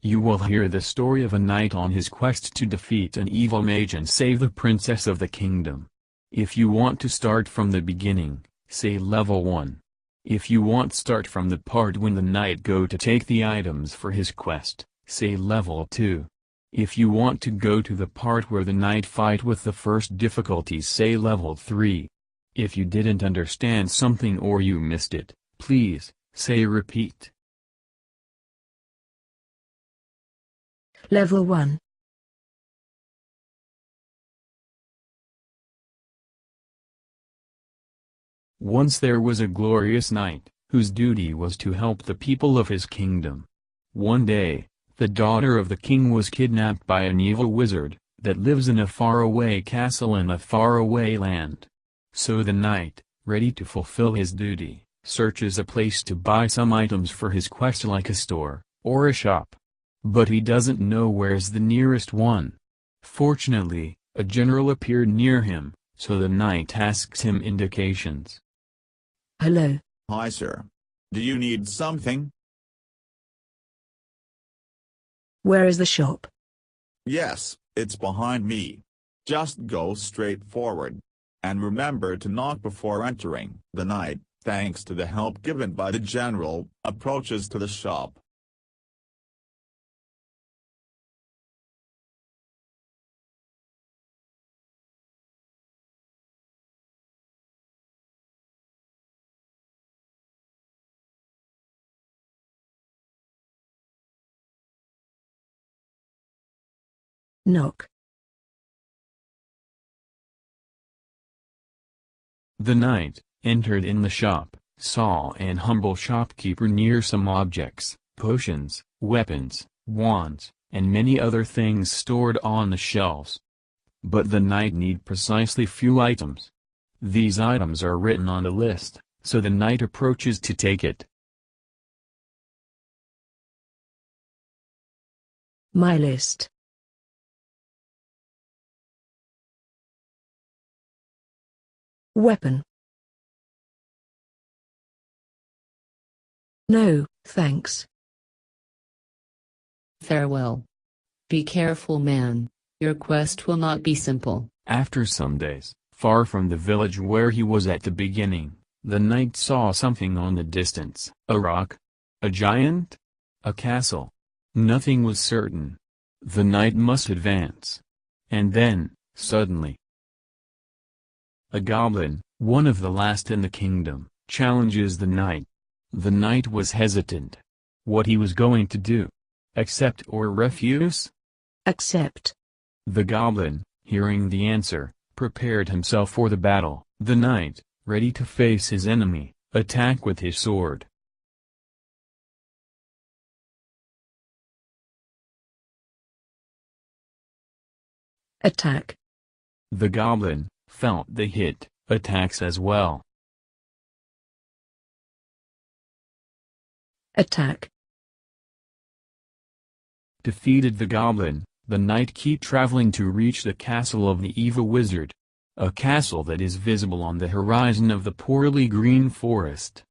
You will hear the story of a knight on his quest to defeat an evil mage and save the princess of the kingdom. If you want to start from the beginning, say level 1. If you want start from the part when the knight go to take the items for his quest, say level 2. If you want to go to the part where the knight fight with the first difficulties, say level 3. If you didn't understand something or you missed it, please, say repeat. Level 1. Once there was a glorious knight, whose duty was to help the people of his kingdom. One day, the daughter of the king was kidnapped by an evil wizard, that lives in a faraway castle in a faraway land. So the knight, ready to fulfill his duty, searches a place to buy some items for his quest like a store, or a shop. But he doesn't know where's the nearest one. Fortunately, a general appeared near him, so the knight asks him indications. Hello. Hi sir. Do you need something? Where is the shop? Yes, it's behind me. Just go straight forward. And remember to knock before entering. The knight, thanks to the help given by the general, approaches to the shop. Knock. The knight entered in the shop, saw an humble shopkeeper near some objects, potions, weapons, wands, and many other things stored on the shelves. But the knight need precisely few items. These items are written on a list, so the knight approaches to take it. My list. Weapon. No, thanks. Farewell. Be careful, man. Your quest will not be simple. After some days, far from the village where he was at the beginning, the knight saw something on the distance. A rock? A giant? A castle? Nothing was certain. The knight must advance. And then, suddenly, a goblin, one of the last in the kingdom, challenges the knight. The knight was hesitant. What he was going to do? Accept or refuse? Accept. The goblin, hearing the answer, prepared himself for the battle. The knight, ready to face his enemy, attacked with his sword. Attack. The goblin felt the hit, attacks as well. Attack. Defeated the goblin, the knight kept traveling to reach the castle of the evil wizard. A castle that is visible on the horizon of the poorly green forest.